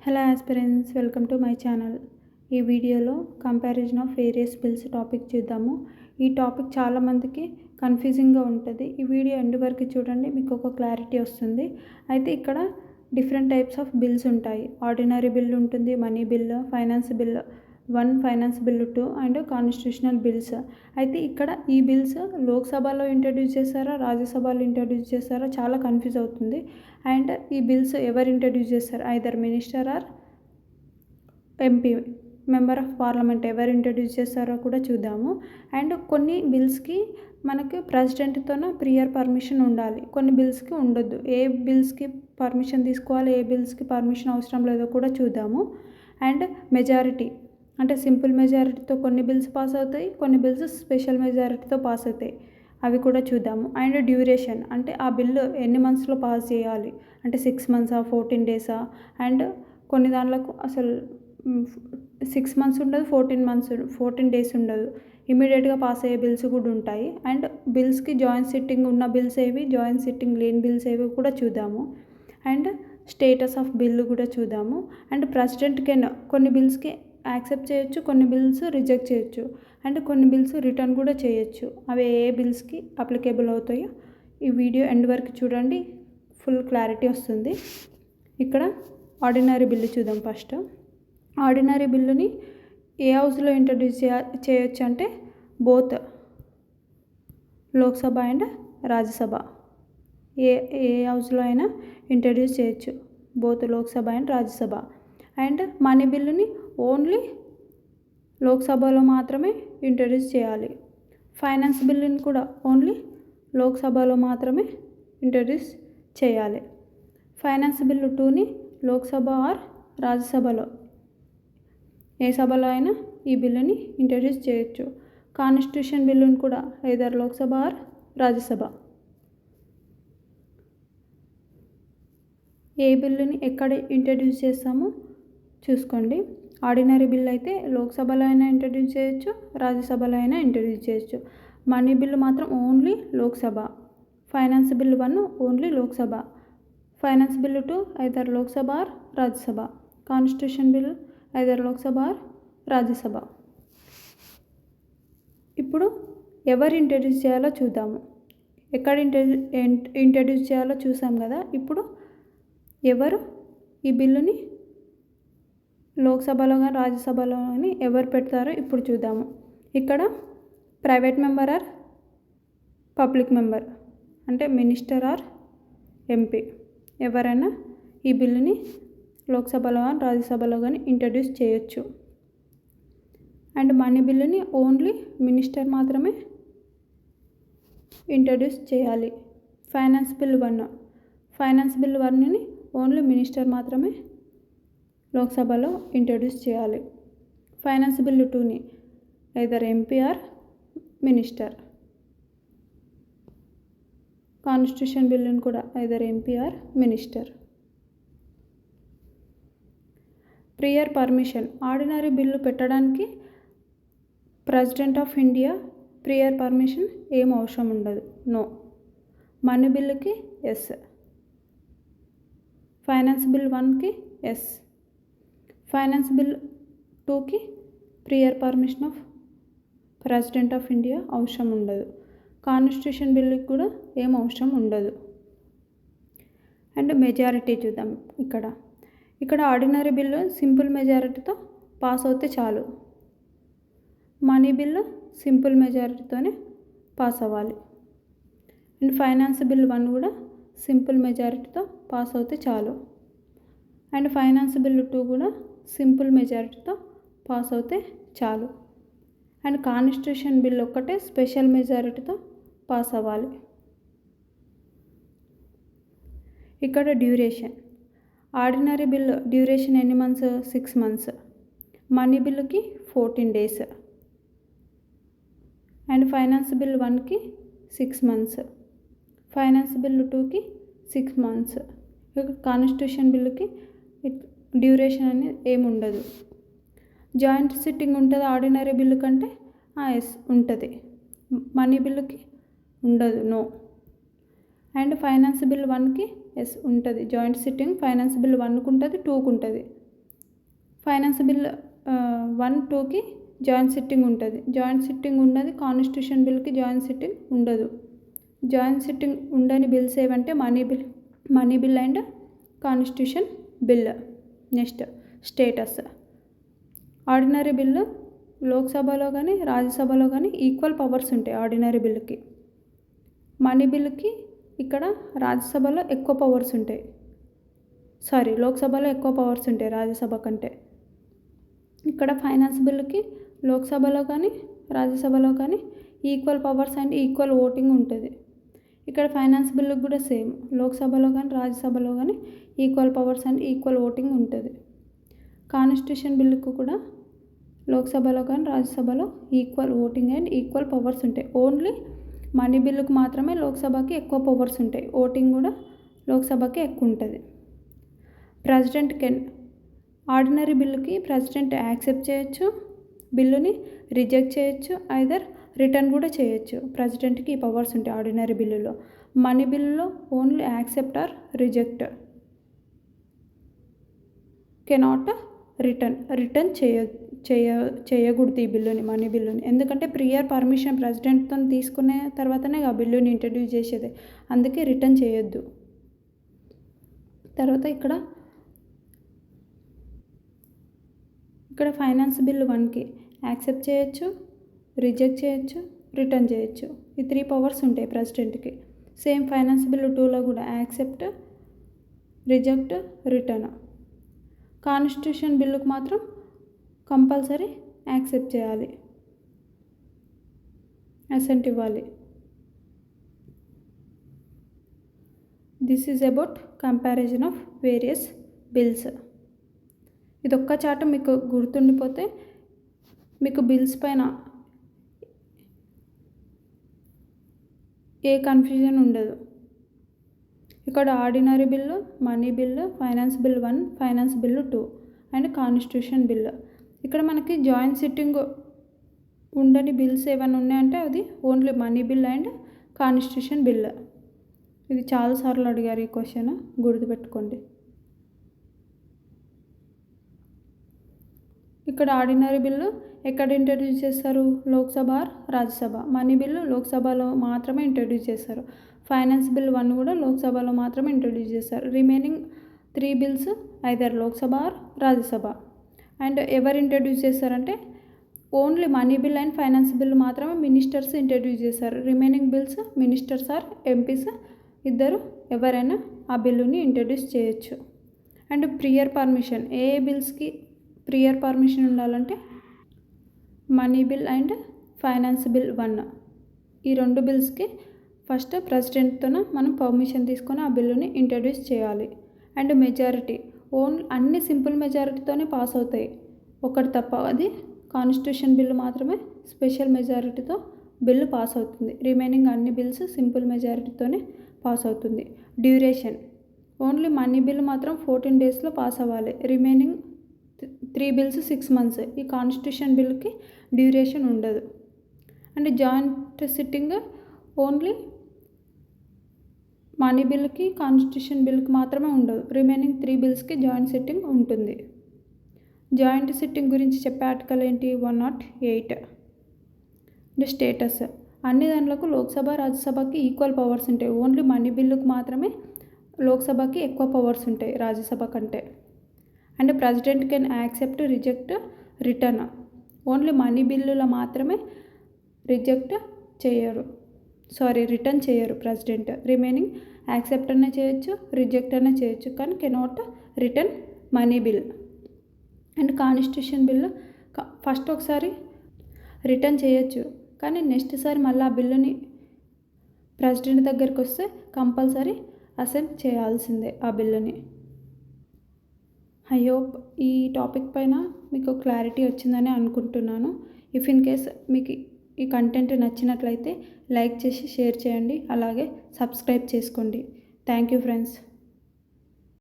Hello aspirants, welcome to my channel. ఈ వీడియోలో comparison of various bills topic చూద్దాము. ఈ టాపిక్ చాలామందికి కన్ఫ్యూజింగ్గా ఉంటుంది. ఈ వీడియో ఎండ్ వరకు చూడండి, మీకు ఒక క్లారిటీ వస్తుంది. అయితే ఇక్కడ డిఫరెంట్ టైప్స్ ఆఫ్ బిల్స్ ఉంటాయి. ఆర్డినరీ బిల్ ఉంటుంది, money bill, finance bill 1, finance bill 2 and constitutional bills. అయితే ఇక్కడ ఈ బిల్స్ లోక్సభలో ఇంట్రడ్యూస్ చేస్తారా, రాజ్యసభలో ఇంట్రడ్యూస్ చేస్తారా, చాలా కన్ఫ్యూజ్ అవుతుంది. అండ్ ఈ బిల్స్ ఎవరు ఇంట్రడ్యూస్ చేస్తారు, either minister or MP, member of parliament ఎవరు ఇంట్రడ్యూస్ చేస్తారో కూడా చూద్దాము. అండ్ కొన్ని బిల్స్కి మనకి ప్రెసిడెంట్తోన ప్రియర్ పర్మిషన్ ఉండాలి, కొన్ని బిల్స్కి ఉండొద్దు. ఏ బిల్స్కి పర్మిషన్ తీసుకోవాలి, ఏ బిల్స్కి పర్మిషన్ అవసరం లేదో కూడా చూద్దాము. అండ్ మెజారిటీ అంటే సింపుల్ మెజారిటీతో కొన్ని బిల్స్ పాస్ అవుతాయి, కొన్ని బిల్స్ స్పెషల్ మెజారిటీతో పాస్ అవుతాయి, అవి కూడా చూద్దాము. అండ్ డ్యూరేషన్ అంటే ఆ బిల్లు ఎన్ని మంత్స్లో పాస్ చేయాలి, అంటే 6 months 14 days. అండ్ కొన్ని దాంట్లకు అసలు 6 months ఉండదు, 14 days ఉండదు, ఇమీడియట్గా పాస్ అయ్యే బిల్స్ కూడా ఉంటాయి. అండ్ బిల్స్కి జాయింట్ సిట్టింగ్ ఉన్న బిల్స్ ఏవి, జాయింట్ సిట్టింగ్ లేని బిల్స్ ఏవి కూడా చూద్దాము. అండ్ స్టేటస్ ఆఫ్ బిల్లు కూడా చూద్దాము. అండ్ ప్రెసిడెంట్కైనా కొన్ని బిల్స్కి యాక్సెప్ట్ చేయొచ్చు, కొన్ని బిల్స్ రిజెక్ట్ చేయొచ్చు, అండ్ కొన్ని బిల్స్ రిటర్న్ కూడా చేయొచ్చు. అవి ఏ బిల్స్కి అప్లికేబుల్ అవుతాయో ఈ వీడియో ఎండ్ వరకు చూడండి, ఫుల్ క్లారిటీ వస్తుంది. ఇక్కడ ఆర్డినరీ బిల్లు చూద్దాం. ఫస్ట్ ఆర్డినరీ బిల్లుని ఏ హౌస్లో ఇంట్రడ్యూస్ చేయొచ్చు అంటే బోత్ లోక్సభ అండ్ రాజ్యసభ, ఏ హౌస్లో అయినా ఇంట్రడ్యూస్ చేయొచ్చు, both Lok Sabha and Rajya Sabha. And money బిల్లుని ఓన్లీ లోక్సభలో మాత్రమే ఇంట్రడ్యూస్ చేయాలి. ఫైనాన్స్ బిల్లుని కూడా ఓన్లీ లోక్సభలో మాత్రమే ఇంట్రడ్యూస్ చేయాలి. ఫైనాన్స్ బిల్లు 2ని లోక్సభ ఆర్ రాజ్యసభలో ఏ సభలో అయినా ఈ బిల్లుని ఇంట్రడ్యూస్ చేయొచ్చు. కాన్స్టిట్యూషన్ బిల్లుని కూడా ఐదర్ లోక్సభ ఆర్ రాజ్యసభ. ఏ బిల్లుని ఎక్కడ ఇంట్రడ్యూస్ చేస్తామో చూసుకోండి. ఆర్డినరీ బిల్ అయితే లోక్సభలో అయినా ఇంట్రడ్యూస్ చేయొచ్చు, రాజ్యసభలో అయినా ఇంట్రడ్యూస్ చేయొచ్చు. మనీ బిల్లు మాత్రం only Lok Sabha. Finance bill 1 only Lok Sabha. Finance bill 2 either Lok Sabha or Rajya Sabha. Constitution bill either Lok Sabha or Rajya Sabha. ఇప్పుడు ఎవరు ఇంట్రడ్యూస్ చేయాలో చూద్దాము. ఎక్కడ ఇంట్రడ్యూస్ చేయాలో చూసాం కదా. ఇప్పుడు ఎవరు ఈ బిల్లుని లోక్సభలో కానీ రాజ్యసభలో కానీ ఎవరు పెడతారో ఇప్పుడు చూద్దాము. ఇక్కడ private member or public member అంటే మినిస్టర్ ఆర్ ఎంపీ ఎవరైనా ఈ బిల్లుని లోక్సభలో కానీ రాజ్యసభలో కానీ ఇంట్రడ్యూస్ చేయొచ్చు. అండ్ మనీ బిల్లుని ఓన్లీ మినిస్టర్ మాత్రమే ఇంట్రడ్యూస్ చేయాలి. ఫైనాన్స్ బిల్ 1ని ఓన్లీ మినిస్టర్ మాత్రమే లోక్సభలో ఇంట్రడ్యూస్ చేయాలి. ఫైనాన్స్ బిల్ 2ని either MP or minister. Constitution బిల్లుని కూడా either MP or minister. Prior permission ordinary bill పెట్టడానికి president of India prior permission ఏం అవసరం ఉండదు, నో. మనీ బిల్లుకి ఎస్, ఫైనాన్స్ బిల్ 1కి ఎస్, ఫైనాన్స్ బిల్ 2కి prior permission of president of India అవసరం ఉండదు. కాన్స్టిట్యూషన్ బిల్లుకి కూడా ఏం అవసరం ఉండదు. అండ్ మెజారిటీ చూద్దాం. ఇక్కడ ఆర్డినరీ బిల్లు సింపుల్ మెజారిటీతో పాస్ అవుతే చాలు. మనీ బిల్లు సింపుల్ మెజారిటీతోనే పాస్ అవ్వాలి. అండ్ ఫైనాన్స్ బిల్ 1 కూడా సింపుల్ మెజారిటీతో పాస్ అవుతే చాలు. అండ్ ఫైనాన్స్ బిల్ 2 కూడా సింపుల్ మెజారిటీతో పాస్ అవుతే చాలు. అండ్ కాన్స్టిట్యూషన్ బిల్ ఒక్కటే స్పెషల్ మెజారిటీతో పాస్ అవ్వాలి. ఇక్కడ డ్యూరేషన్ ఆర్డినరీ బిల్లు డ్యూరేషన్ ఎన్ని మంత్స్, 6 months. మనీ బిల్లుకి 14 days. అండ్ ఫైనాన్స్ బిల్ 1కి 6 months, ఫైనాన్స్ బిల్ 2కి 6 months. ఇక కాన్స్టిట్యూషన్ బిల్లుకి డ్యూరేషన్ అనేది ఏముండదు. జాయింట్ సిట్టింగ్ ఉంటుంది ఆర్డినరీ బిల్లు కంటే, ఎస్ ఉంటుంది. మనీ బిల్లుకి ఉండదు, నో. అండ్ ఫైనాన్స్ బిల్ 1కి ఎస్ ఉంటుంది, జాయింట్ సిట్టింగ్ ఫైనాన్స్ బిల్ 1కి ఉంటుంది, 2కి ఉంటుంది, ఫైనాన్స్ బిల్ 1, 2కి జాయింట్ సిట్టింగ్ ఉంటుంది. జాయింట్ సిట్టింగ్ ఉన్నది. కాన్స్టిట్యూషన్ బిల్కి జాయింట్ సిట్టింగ్ ఉండదు. జాయింట్ సిట్టింగ్ ఉండని బిల్స్ ఏవంటే money bill and constitution bill. Next status. Ordinary bill లోక్సభలో కానీ రాజ్యసభలో కానీ ఈక్వల్ పవర్స్ ఉంటాయి ఆర్డినరీ బిల్లుకి. మనీ బిల్లుకి ఇక్కడ రాజ్యసభలో ఎక్కువ పవర్స్ ఉంటాయి. లోక్సభలో ఎక్కువ పవర్స్ ఉంటాయి రాజ్యసభ కంటే. ఇక్కడ ఫైనాన్స్ బిల్లుకి లోక్సభలో కానీ రాజ్యసభలో కానీ equal powers and equal voting ఉంటుంది. ఇక్కడ ఫైనాన్స్ బిల్లుకి కూడా సేమ్. లోక్సభలో కానీ రాజ్యసభలో కానీ equal powers and equal voting ఉంటుంది. కాన్స్టిట్యూషన్ బిల్లుకు కూడా లోక్సభలో కానీ రాజ్యసభలో equal voting and equal powers ఉంటాయి. ఓన్లీ మనీ బిల్లుకు మాత్రమే లోక్సభకి ఎక్కువ పవర్స్ ఉంటాయి. ఓటింగ్ కూడా లోక్సభకి ఎక్కువ ఉంటుంది. ప్రెసిడెంట్ కెన్ ఆర్డినరీ బిల్లుకి ప్రెసిడెంట్ యాక్సెప్ట్ చేయొచ్చు, బిల్లుని రిజెక్ట్ చేయొచ్చు, ఐదర్ రిటర్న్ కూడా చేయొచ్చు. ప్రెసిడెంట్కి ఈ పవర్స్ ఉంటాయి ఆర్డినరీ బిల్లులో. మనీ బిల్లులో only accept or reject, cannot return చేయకూడదు ఈ బిల్లుని, మనీ బిల్లుని. ఎందుకంటే ప్రియర్ పర్మిషన్ ప్రెసిడెంట్తో తీసుకునే తర్వాతనే ఆ బిల్లుని ఇంట్రడ్యూస్ చేసేది. అందుకే రిటర్న్ చేయొద్దు. తర్వాత ఇక్కడ ఫైనాన్స్ బిల్లు 1కి యాక్సెప్ట్ చేయొచ్చు, రిజెక్ట్ చేయొచ్చు, రిటర్న్ చేయొచ్చు. ఈ 3 పవర్స్ ఉంటాయి ప్రెసిడెంట్కి. సేమ్ ఫైనాన్స్ బిల్లు 2లో కూడా యాక్సెప్ట్, రిజెక్ట్, రిటర్న్. కాన్స్టిట్యూషన్ బిల్లుకు మాత్రం కంపల్సరీ యాక్సెప్ట్ చేయాలి, అసెంట్ ఇవ్వాలి. This is about comparison of various bills. ఇదొక్క చార్ట్ మీకు గుర్తుండిపోతే మీకు బిల్స్ పైన ఏ కన్ఫ్యూజన్ ఉండదు. ఇక్కడ ordinary bill, money bill, finance bill 1, finance bill 2 and constitution bill. ఇక్కడ మనకి జాయింట్ సిట్టింగ్ ఉండని బిల్స్ ఏమైనా ఉన్నాయంటే అది only money bill and constitution bill. ఇది చాలాసార్లు అడిగారు ఈ క్వశ్చన్, గుర్తుపెట్టుకోండి. ఇక్కడ ఆర్డినరీ బిల్లు ఎక్కడ ఇంట్రడ్యూస్ చేస్తారు? Lok Sabha or Rajya Sabha. Money bill లోక్సభలో మాత్రమే ఇంట్రడ్యూస్ చేస్తారు. ఫైనాన్స్ బిల్ 1 కూడా లోక్సభలో మాత్రమే ఇంట్రడ్యూస్ చేస్తారు. Remaining 3 bills either Lok Sabha or Rajya Sabha. And ఎవరు ఇంట్రడ్యూస్ చేస్తారంటే only money bill and finance bill మాత్రమే మినిస్టర్స్ ఇంట్రడ్యూస్ చేస్తారు. Remaining bills ministers or MPs ఇద్దరు ఎవరైనా ఆ బిల్లుని ఇంట్రడ్యూస్ చేయొచ్చు. అండ్ ప్రియర్ పర్మిషన్, ఏ బిల్స్కి ప్రియర్ పర్మిషన్ ఉండాలంటే money bill and finance bill 1, ఈ 2 బిల్స్కి ఫస్ట్ ప్రెసిడెంట్తోనే మనం పర్మిషన్ తీసుకొని ఆ బిల్లుని ఇంట్రడ్యూస్ చేయాలి. అండ్ మెజారిటీ అన్ని సింపుల్ మెజారిటీతోనే పాస్ అవుతాయి, ఒకటి తప్ప. అది కాన్స్టిట్యూషన్ బిల్లు మాత్రమే స్పెషల్ మెజారిటీతో బిల్లు పాస్ అవుతుంది. రిమైనింగ్ అన్ని బిల్స్ సింపుల్ మెజారిటీతోనే పాస్ అవుతుంది. డ్యూరేషన్ ఓన్లీ మనీ బిల్ మాత్రం 14 డేస్లో పాస్ అవ్వాలి. Remaining 3 bills 6 months. ఈ కాన్స్టిట్యూషన్ బిల్కి డ్యూరేషన్ ఉండదు. And joint sitting only money బిల్కి కాన్స్టిట్యూషన్ బిల్కి మాత్రమే ఉండదు. రిమైనింగ్ 3 బిల్స్కి జాయింట్ సిట్టింగ్ ఉంటుంది. జాయింట్ సిట్టింగ్ గురించి చెప్పే ఆర్టికల్ ఏంటి? 108. అండ్ స్టేటస్ అన్ని దాంట్లకు లోక్సభ రాజ్యసభకి ఈక్వల్ పవర్స్ ఉంటాయి. ఓన్లీ మనీ బిల్లుకు మాత్రమే లోక్సభకి ఎక్కువ పవర్స్ ఉంటాయి రాజ్యసభ కంటే. And president can accept, reject, return. Only money బిల్లులో మాత్రమే రిటర్న్ చేయరు ప్రెసిడెంట్. రిమైనింగ్ యాక్సెప్ట్ అనే చేయొచ్చు, రిజెక్ట్ అనే చేయొచ్చు, కానీ cannot return money bill. And constitution bill first ఒకసారి రిటర్న్ చేయొచ్చు, కానీ నెక్స్ట్ సారి మళ్ళీ ఆ బిల్లుని ప్రెసిడెంట్ దగ్గరికి వస్తే కంపల్సరీ అసెంట్ చేయాల్సిందే ఆ బిల్లుని. ఐ హోప్ ఈ టాపిక్ పైన మీకు క్లారిటీ వచ్చిందని అనుకుంటున్నాను. ఇఫ్ ఇన్ కేస్ మీకు ఈ కంటెంట్ నచ్చినట్లయితే లైక్ చేసి షేర్ చేయండి, అలాగే సబ్స్క్రైబ్ చేసుకోండి. Thank you friends.